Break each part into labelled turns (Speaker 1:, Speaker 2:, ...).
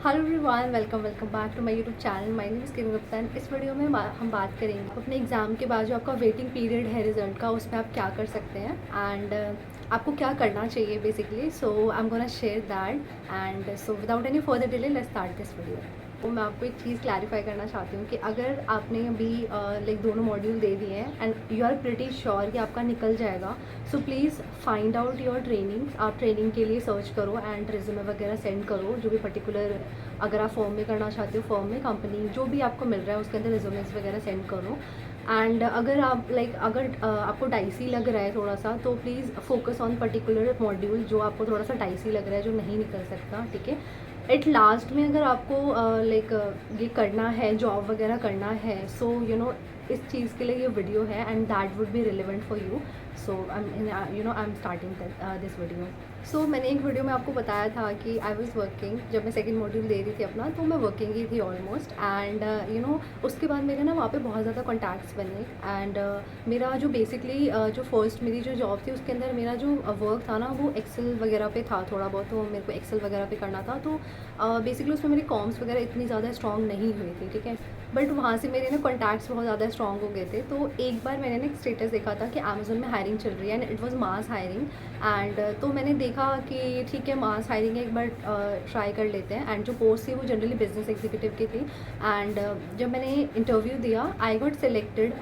Speaker 1: Hello everyone, welcome back to my YouTube channel. My name is Kiran Gupta and इस video में हम बात करेंगे अपने एग्ज़ाम के बाद जो आपका वेटिंग पीरियड है रिजल्ट का, उसमें आप क्या कर सकते हैं एंड आपको क्या करना चाहिए basically. So I am gonna share that and so without any further delay let's start this video. तो मैं आपको एक चीज़ क्लैरिफाई करना चाहती हूँ कि अगर आपने अभी लाइक दोनों मॉड्यूल दे दिए हैं and you are pretty sure कि आपका निकल जाएगा, so please find out your trainings. आप ट्रेनिंग के लिए सर्च करो एंड रिज्यूमे वगैरह सेंड करो, जो भी पर्टिकुलर अगर आप फॉर्म में करना चाहते हो, फॉर्म में कंपनी जो भी आपको मिल रहा है उसके अंदर रिज्यूमेस वगैरह सेंड करो। एंड अगर आप अगर आपको डाइसी लग रहा है थोड़ा सा, तो please focus on particular module जो आपको थोड़ा सा डाइसी लग रहा है, जो नहीं निकल सकता, ठीक है। एट लास्ट में अगर आपको ये करना है, जॉब वगैरह करना है, सो यू नो इस चीज़ के लिए ये वीडियो है and that would be relevant for you. So I am starting this video. सो मैंने एक वीडियो में आपको बताया था कि आई वॉज़ वर्किंग, जब मैं सेकेंड मॉड्यूल दे रही थी अपना, तो मैं वर्किंग ही थी ऑलमोस्ट। एंड उसके बाद मेरे ना वहाँ पे बहुत ज़्यादा कॉन्टैक्ट्स बने एंड मेरा जो बेसिकली जो फर्स्ट मेरी जो जॉब थी उसके अंदर मेरा जो वर्क था ना, वो एक्सेल वगैरह पे था थोड़ा बहुत, तो मेरे को एक्सेल वगैरह पे करना था। तो बेसिकली उसमें मेरी कॉम्स वगैरह इतनी ज़्यादा स्ट्रॉन्ग नहीं हुई थी, ठीक है। बट वहाँ से मेरे ना कॉन्टैक्ट्स बहुत ज़्यादा स्ट्रॉन्ग हो गए थे। तो एक बार मैंने ना एक स्टेटस देखा था कि अमेज़न में हायरिंग चल रही है and it was mass hiring. And तो मैंने देखा कि ठीक है, मास हायरिंग है, एक बार ट्राई कर लेते हैं। एंड जो पोस्ट थी वो जनरली बिजनेस एग्जीक्यूटिव की थी। एंड जब मैंने इंटरव्यू दिया, आई गॉट सिलेक्टेड।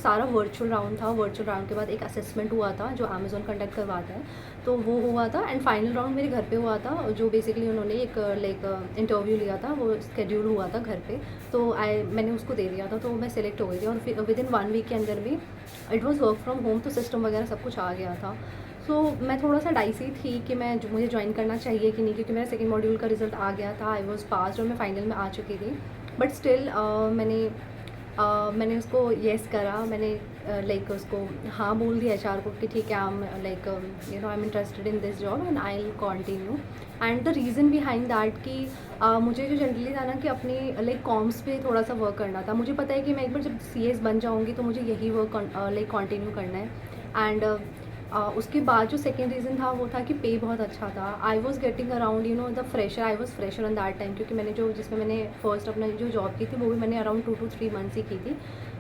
Speaker 1: सारा वर्चुअल राउंड था। वर्चुअल राउंड के बाद एक असेसमेंट हुआ था जो अमेज़न कंडक्ट करवाता है, तो वो हुआ था। एंड फाइनल राउंड मेरे घर पे हुआ था, जो बेसिकली उन्होंने एक इंटरव्यू लिया था, वो स्केड्यूल हुआ था घर पे। तो मैंने उसको दे दिया था, तो मैं सेलेक्ट हो गई थी। और फिर विद इन 1 वीक के अंदर में it was work from home, तो सिस्टम वगैरह सब कुछ आ गया था। सो मैं थोड़ा सा डाइसी थी कि मुझे ज्वाइन करना चाहिए कि नहीं, क्योंकि मेरा सेकेंड मॉड्यूल का रिजल्ट आ गया था, आई वॉज पास और मैं फाइनल में आ चुकी थी। बट स्टिल मैंने उसको येस करा। मैंने उसको हाँ बोल दिया एचआर को कि ठीक है, I am interested in this job and I will continue. And the reason behind that कि मुझे जो जनरली था ना कि अपनी कॉम्स पे थोड़ा सा वर्क करना था। मुझे पता है कि मैं एक बार जब सीएस बन जाऊँगी तो मुझे यही वर्क कंटिन्यू करना है। एंड उसके बाद जो सेकेंड रीज़न था वो था कि पे बहुत अच्छा था। I was getting around the fresher, I was fresher on that time, क्योंकि जिसमें मैंने फर्स्ट अपना जो जॉब की थी वो भी मैंने अराउंड 2 to 3 मंथ्स ही की थी,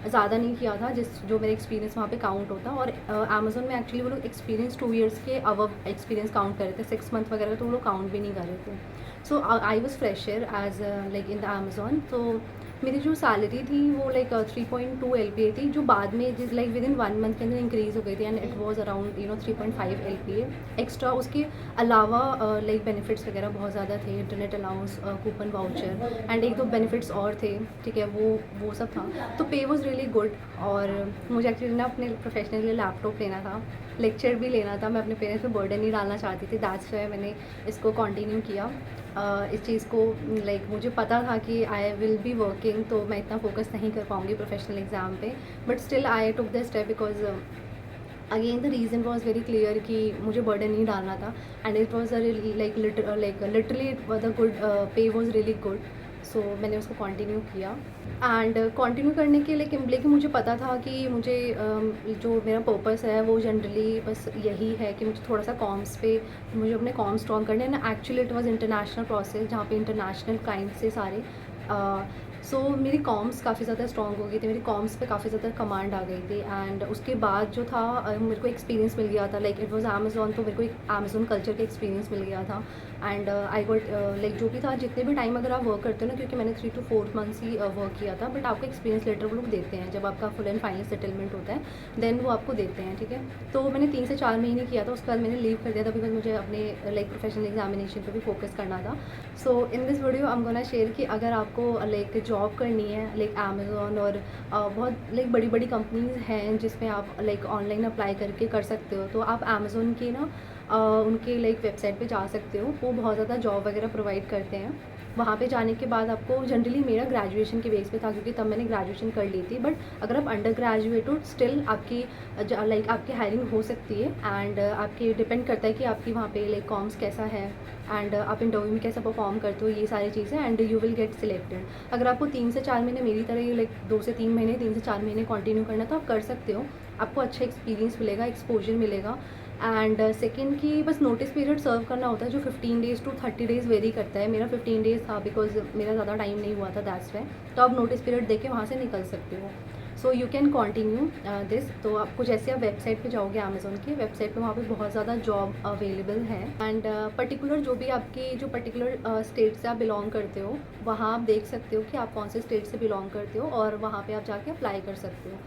Speaker 1: ज़्यादा नहीं किया था, जो मेरा एक्सपीरियंस वहाँ पे काउंट होता। और अमेज़न में एक्चुअली वो लोग एक्सपीरियंस 2 ईयर्स के अबव एक्सपीरियंस काउंट कर रहे थे, 6 मंथ वगैरह तो वो लोग काउंट भी नहीं कर रहे थे। So I was fresher as in the Amazon. तो मेरी जो सैलरी थी वो 3.2 LPA थी, जो बाद में विद इन 1 मंथ के अंदर इंक्रीज़ हो गई थी and it was around 3.5 LPA extra. उसके अलावा बेनिफिट्स वगैरह बहुत ज़्यादा थे, internet allowance, coupon voucher and एक दो बेनिफिट्स और थे, ठीक है। वो सब था। तो पे वॉज़ रियली गुड। और मुझे एक्चुअली ना अपने प्रोफेशनल के लिए लैपटॉप लेना था, लेक्चर भी लेना था। मैं अपने पेरेंट्स पे बर्डन नहीं डालना चाहती थी, दैट्स व्हाई मैंने इसको कंटिन्यू किया। इस चीज़ को मुझे पता था कि आई विल बी वर्किंग, तो मैं इतना फोकस नहीं कर पाऊँगी प्रोफेशनल एग्ज़ाम पे। But still I took the step because again the reason was very clear कि मुझे बर्डन नहीं डालना था। And it was literally the good पे वॉज रियली गुड। सो मैंने उसको कंटिन्यू किया। एंड कंटिन्यू करने के लेकिन मुझे पता था कि मुझे जो मेरा पर्पस है वो जनरली बस यही है कि मुझे थोड़ा सा कॉम्स पे मुझे अपने कॉम स्ट्रॉन्ग करने हैं ना। Actually it was international process, जहाँ पे इंटरनेशनल क्लाइंट से सारे सो मेरी कॉम्स काफ़ी ज़्यादा स्ट्रॉन्ग हो गई थी, मेरी कॉम्स पे काफ़ी ज़्यादा कमांड आ गई थी। एंड उसके बाद जो था मेरे को एक्सपीरियंस मिल गया था, इट वाज अमेज़ॉन, तो मेरे को एक अमेज़ॉन कल्चर का एक्सपीरियंस मिल गया था। एंड आई गॉट जो भी था, जितने भी टाइम अगर आप वर्क करते हो ना, क्योंकि मैंने 3 to 4 मंथ्स ही वर्क किया था, बट आपको एक्सपीरियंस लेटर वो लोग देते हैं जब आपका फुल एंड फाइनल सेटलमेंट होता है, देन वो आपको देते हैं, ठीक है। तो मैंने 3 से 4 महीने किया था, उसके बाद मैंने लीव कर दिया था बिकॉज मुझे अपने प्रोफेशनल एग्जामिनेशन पर भी फोकस करना था। So in this video I am gonna share कि अगर आपको जॉब करनी है अमेज़ॉन और बहुत बड़ी बड़ी कंपनीज़ हैं जिसमें आप ऑनलाइन अप्लाई करके कर सकते हो, तो आप अमेज़ॉन की ना उनके वेबसाइट पे जा सकते हो। वो बहुत ज़्यादा जॉब वगैरह प्रोवाइड करते हैं। वहाँ पे जाने के बाद आपको जनरली, मेरा ग्रेजुएशन के बेस पे था क्योंकि तब मैंने ग्रेजुएशन कर ली थी, बट अगर आप अंडर ग्रेजुएट हो स्टिल आपकी आपकी हायरिंग हो सकती है। एंड आपके डिपेंड करता है कि आपकी वहाँ पे कॉम्स कैसा है एंड आप इंटरव्यू में कैसा परफॉर्म करते हो, ये सारी चीज़ें, and you will get selected. अगर आपको 3 से 4 महीने मेरी तरह ही 2 से 3 महीने 3 से 4 महीने कंटिन्यू करना, तो आप कर सकते हो। आपको अच्छा एक्सपीरियंस मिलेगा, एक्सपोजर मिलेगा एंड सेकेंड कि बस नोटिस पीरियड सर्व करना होता है जो 15 डेज़ टू 30 डेज़ वेरी करता है। मेरा 15 डेज़ था बिकॉज मेरा ज़्यादा टाइम नहीं हुआ था, दैट्स वाई। तो आप नोटिस पीरियड दे के वहाँ से निकल सकते हो। सो यू कैन कंटिन्यू दिस। तो आपको जैसे आप वेबसाइट पे जाओगे, अमेज़ोन की वेबसाइट पे वहाँ पे बहुत ज़्यादा जॉब अवेलेबल है। एंड पर्टिकुलर जो भी आपकी जो पर्टिकुलर स्टेट से आप बिलोंग करते हो, वहाँ आप देख सकते हो कि आप कौन से स्टेट से बिलोंग करते हो और वहाँ पे आप जाके अप्लाई कर सकते हो।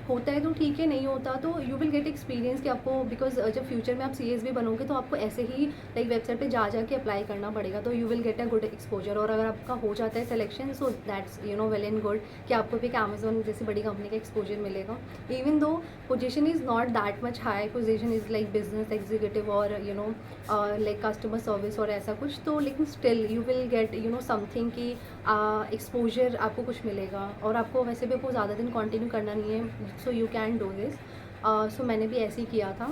Speaker 1: होता है तो ठीक है, नहीं होता तो यू विल गेट एक्सपीरियंस कि आपको, बिकॉज जब फ्यूचर में आप सीएस भी बनोगे तो आपको ऐसे ही लाइक वेबसाइट पे जा के अप्लाई करना पड़ेगा, तो you will get a good exposure. और अगर आपका हो जाता है selection, so that's well and good कि आपको भी एक अमेजोन जैसी बड़ी कंपनी का एक्सपोजर मिलेगा। Even though position is not that much high, position is like business executive और लाइक कस्टमर सर्विस और ऐसा कुछ, तो लेकिन still you will get something कि एक्सपोजर आपको कुछ मिलेगा। और आपको वैसे भी आपको ज़्यादा दिन कंटिन्यू करना नहीं है, so you can do this. So मैंने भी ऐसे ही किया था।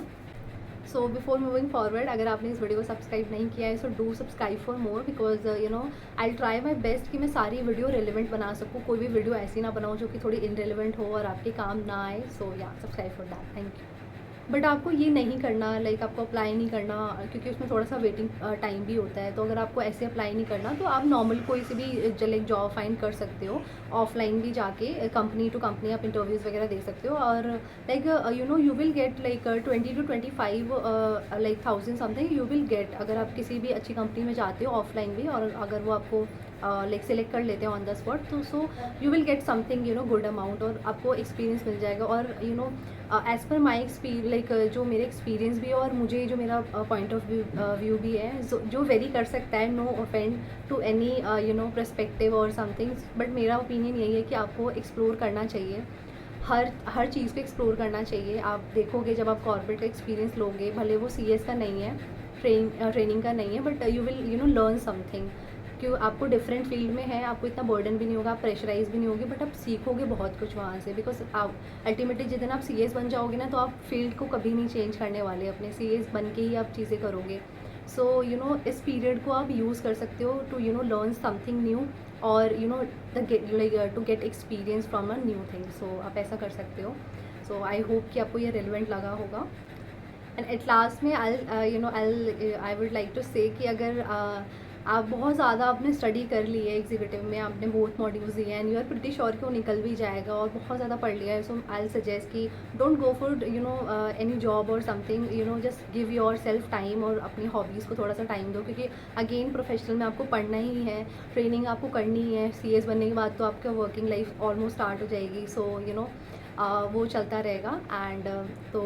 Speaker 1: सो बिफोर मूविंग फॉरवर्ड, अगर आपने इस वीडियो को सब्सक्राइब नहीं किया है, so do subscribe for more, because I try my best कि मैं सारी वीडियो रिलेवेंट बना सकूँ। कोई भी वीडियो ऐसी ना बनाऊँ जो कि थोड़ी इनरेलीवेंट हो और आपके काम ना आए। सो या subscribe for that, thank you. But आपको ये नहीं करना, लाइक आपको अप्लाई नहीं करना, क्योंकि उसमें थोड़ा सा वेटिंग टाइम भी होता है। तो अगर आपको ऐसे अप्लाई नहीं करना तो आप नॉर्मल कोई से भी लाइक जॉब फाइंड कर सकते हो, ऑफलाइन भी जाके कंपनी टू कंपनी आप इंटरव्यूज़ वगैरह दे सकते हो। और like you will get like 20 to 25 like thousand something you will get, अगर आप किसी भी अच्छी कंपनी में जाते हो ऑफलाइन भी, और अगर वो आपको लाइक सेलेक्ट कर लेते हैं ऑन द स्पॉट, तो so you will get something good amount, और आपको एक्सपीरियंस मिल जाएगा। और as per my experience, like जो मेरे एक्सपीरियंस भी है और मुझे जो मेरा पॉइंट ऑफ व्यू भी है, जो वेरी कर सकता है, no offend to any perspective और समथिंग, बट मेरा ओपिनियन यही है कि आपको एक्सप्लोर करना चाहिए, हर चीज़ को एक्सप्लोर करना चाहिए। आप देखोगे जब आप कॉर्पोरेट का एक्सपीरियंस लोगे, भले वो सीएस का नहीं है, ट्रेनिंग का नहीं है, but you will learn something. क्यों, आपको डिफरेंट फील्ड में है, आपको इतना बर्डन भी नहीं होगा, आप प्रेशराइज भी नहीं होगे, बट आप सीखोगे बहुत कुछ वहाँ से। बिकॉज आप अल्टीमेटली जिस दिन आप सीएस बन जाओगे ना, तो आप फील्ड को कभी नहीं चेंज करने वाले, अपने सीएस बन के ही आप चीज़ें करोगे। सो इस पीरियड को आप यूज़ कर सकते हो टू लर्न समथिंग न्यू, और to get experience from a new thing. So आप ऐसा कर सकते हो। सो आई होप कि आपको ये रिलेवेंट लगा होगा। एंड एट लास्ट में आई वुड लाइक टू से कि अगर आप बहुत ज़्यादा आपने स्टडी कर ली है एग्जीक्यूटिव में, आपने बहुत मॉड्यूल्स दिए हैं and you are pretty sure कि वो निकल भी जाएगा और बहुत ज़्यादा पढ़ लिया है, सो आई सजेस्ट कि don't go for any job और something, just give your self time और अपनी हॉबीज़ को थोड़ा सा टाइम दो, क्योंकि अगेन प्रोफेशनल में आपको पढ़ना ही है, ट्रेनिंग आपको करनी है। सीएस बनने के बाद तो आपका वर्किंग लाइफ ऑलमोस्ट स्टार्ट हो जाएगी। सो वो चलता रहेगा। एंड तो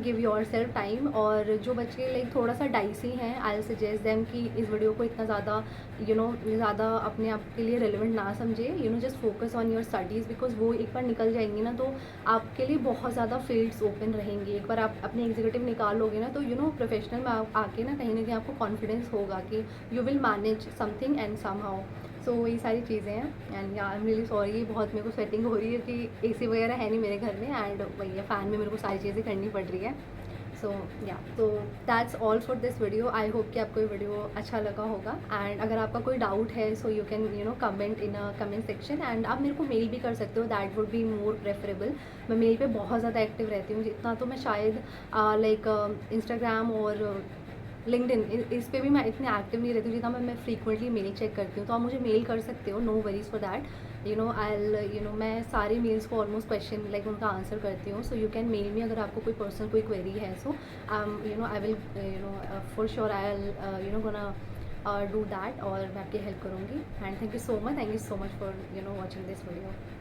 Speaker 1: गिव योर सेल्फ टाइम। और जो बच्चे लाइक थोड़ा सा डाइसी हैं, आई सजेस्ट देम कि इस वीडियो को इतना ज़्यादा ज़्यादा अपने आप के लिए रेलिवेंट ना समझे। Just focus on your studies, because वो एक बार निकल जाएंगी ना तो आपके लिए बहुत ज़्यादा फील्ड्स ओपन रहेंगी। एक बार आप अपने एग्जीक्यूटिव निकाल लोगे ना, तो प्रोफेशनल में आप आके ना कहीं आपको कॉन्फिडेंस होगा कि you will manage something and somehow. So ये सारी चीज़ें हैं। एंड या आई एम रियली सॉरी, बहुत मेरे को सेटिंग हो रही है कि एसी वगैरह है नहीं मेरे घर में, एंड वही है, फ़ैन में मेरे को सारी चीज़ें करनी पड़ रही है। सो या, तो that's all for this video. I hope कि आपको ये वीडियो अच्छा लगा होगा। एंड अगर आपका कोई डाउट है, so you can comment in a comment section. And आप मेरे को मेल भी कर सकते हो, that would be more preferable. मैं मेल पे बहुत ज़्यादा एक्टिव रहती हूँ, जितना तो मैं शायद लाइक इंस्टाग्राम और लिंक्डइन इस पे भी मैं इतने एक्टिव नहीं रहती हूँ जितना मैं फ्रीक्वेंटली मेल चेक करती हूँ। तो आप मुझे मेल कर सकते हो, no worries for that. I मैं सारे मेल्स को ऑलमोस्ट क्वेश्चन लाइक उनका आंसर करती हूँ। So you can mail me अगर आपको कोई पर्सनल कोई क्वेरी है। So I will for sure I will gonna do that, और मैं आपकी हेल्प करूँगी। And thank you so much for watching this video.